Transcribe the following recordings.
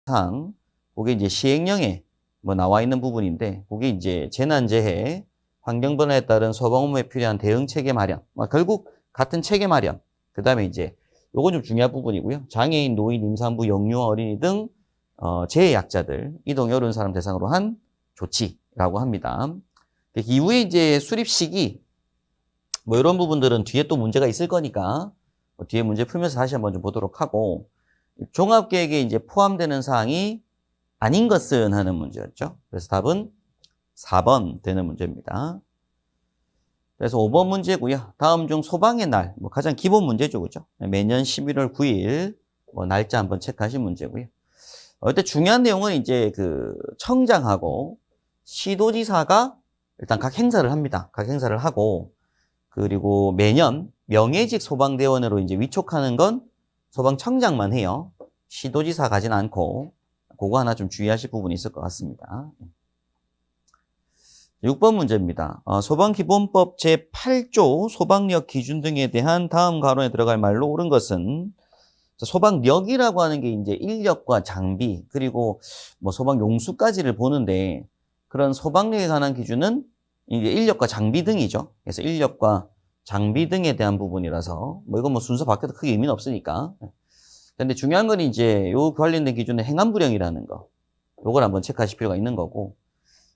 상, 그게 이제 시행령에 뭐 나와 있는 부분인데, 그게 이제 재난재해, 환경변화에 따른 소방 업무에 필요한 대응 체계 마련, 결국 같은 체계 마련. 그 다음에 이제 요건 좀 중요한 부분이고요. 장애인, 노인, 임산부, 영유아, 어린이 등 재해약자들, 이동이 어려운 사람 대상으로 한 조치라고 합니다. 이후에 이제 수립 시기, 뭐 이런 부분들은 뒤에 또 문제가 있을 거니까 뒤에 문제 풀면서 다시 한번 좀 보도록 하고, 종합계획에 이제 포함되는 사항이 아닌 것은 하는 문제였죠. 그래서 답은 4번 되는 문제입니다. 그래서 5번 문제고요. 다음 중 소방의 날, 뭐 가장 기본 문제죠, 그죠? 매년 11월 9일 뭐 날짜 한번 체크하신 문제고요. 일단 중요한 내용은 이제 그 청장하고 시도지사가 일단 각 행사를 합니다. 각 행사를 하고, 그리고 매년 명예직 소방대원으로 이제 위촉하는 건 소방청장만 해요. 시도지사 가진 않고, 그거 하나 좀 주의하실 부분이 있을 것 같습니다. 6번 문제입니다. 소방기본법 제8조 소방력 기준 등에 대한 다음 가론에 들어갈 말로 옳은 것은, 소방력이라고 하는 게 이제 인력과 장비, 그리고 뭐 소방용수까지를 보는데, 그런 소방력에 관한 기준은 이제 인력과 장비 등이죠. 그래서 인력과 장비 등에 대한 부분이라서, 뭐 이건 뭐 순서 바뀌어도 크게 의미는 없으니까. 근데 중요한 건 이제 요 관련된 기준은 행안부령이라는 거. 요걸 한번 체크하실 필요가 있는 거고.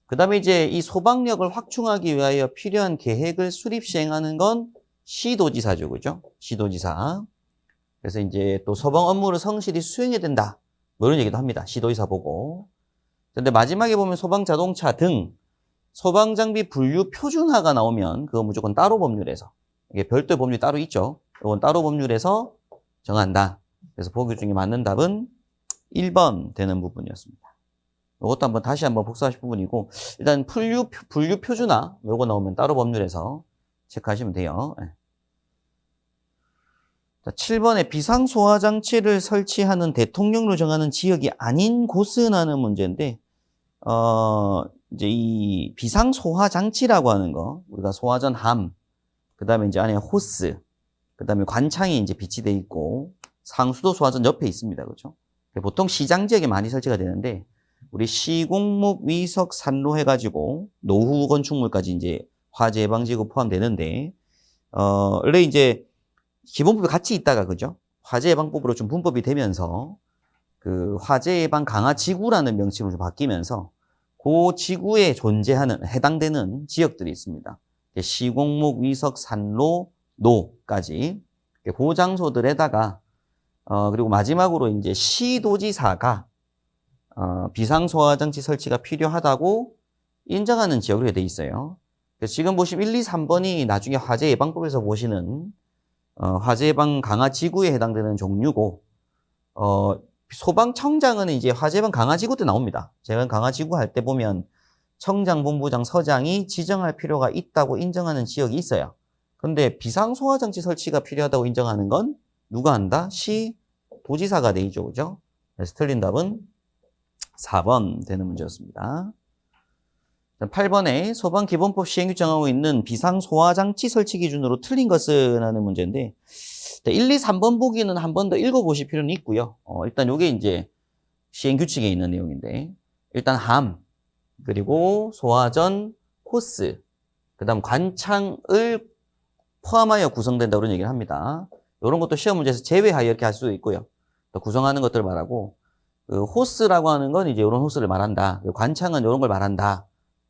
그 다음에 이제 이 소방력을 확충하기 위하여 필요한 계획을 수립 시행하는 건 시도지사죠. 그죠? 시도지사. 그래서 이제 또 소방 업무를 성실히 수행해야 된다. 뭐 이런 얘기도 합니다. 시도지사 보고. 근데 마지막에 보면 소방자동차 등 소방장비 분류 표준화가 나오면 그거 무조건 따로 법률에서. 이게 별도의 법률이 따로 있죠. 이건 따로 법률에서 정한다. 그래서 보기 중에 맞는 답은 1번 되는 부분이었습니다. 이것도 한번 다시 한번 복습하실 부분이고, 일단 분류 표준화 요거 나오면 따로 법률에서 체크하시면 돼요. 자, 7번에 비상소화장치를 설치하는 대통령으로 정하는 지역이 아닌 곳은 하는 문제인데, 이제 이 비상소화장치라고 하는 거, 우리가 소화전 함, 그 다음에 이제 안에 호스, 그 다음에 관창이 이제 비치돼 있고, 상수도 소화전 옆에 있습니다. 그렇죠? 보통 시장 지역에 많이 설치가 되는데, 우리 시공목, 위석, 산로 해가지고 노후 건축물까지 이제 화재 예방지구 포함되는데, 원래 이제 기본법이 같이 있다가, 그죠? 화재 예방법으로 좀 분법이 되면서 그 화재 예방 강화 지구라는 명칭으로 좀 바뀌면서 그 지구에 존재하는 해당되는 지역들이 있습니다. 시공목, 위석, 산로, 노까지 그 장소들에다가 그리고 마지막으로 이제 시도지사가 비상소화장치 설치가 필요하다고 인정하는 지역으로 되어 있어요. 그래서 지금 보시면 1, 2, 3번이 나중에 화재 예방법에서 보시는 화재 예방 강화 지구에 해당되는 종류고, 소방청장은 이제 화재 예방 강화 지구 때 나옵니다. 제가 강화 지구 할 때 보면 청장, 본부장, 서장이 지정할 필요가 있다고 인정하는 지역이 있어요. 근데 비상소화장치 설치가 필요하다고 인정하는 건 누가 한다? 도지사가 되죠. 그죠? 그래서 틀린 답은 4번 되는 문제였습니다. 8번에 소방기본법 시행규정하고 있는 비상소화장치 설치 기준으로 틀린 것은 하는 문제인데, 1, 2, 3번 보기는 한 번 더 읽어보실 필요는 있고요. 일단 요게 이제 시행규칙에 있는 내용인데, 일단 함, 그리고 소화전, 호스, 그 다음 관창을 포함하여 구성된다고 그런 얘기를 합니다. 이런 것도 시험 문제에서 제외하여 이렇게 할 수도 있고요. 또 구성하는 것들을 말하고, 그 호스라고 하는 건 이제 이런 호스를 말한다. 관창은 이런 걸 말한다.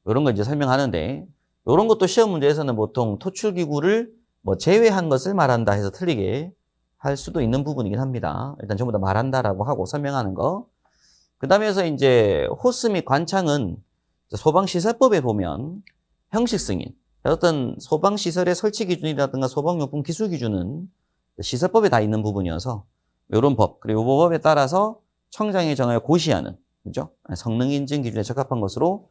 이런 걸 이제 설명하는데, 이런 것도 시험 문제에서는 보통 토출기구를 뭐 제외한 것을 말한다 해서 틀리게 할 수도 있는 부분이긴 합니다. 일단 전부 다 말한다라고 하고 설명하는 거. 그 다음에서 이제 호스 및 관창은 소방시설법에 보면 형식 승인, 어떤 소방시설의 설치 기준이라든가 소방용품 기술 기준은 시설법에 다 있는 부분이어서 이런 법, 그리고 이 법에 따라서 청장이 정하여 고시하는, 그죠? 성능 인증 기준에 적합한 것으로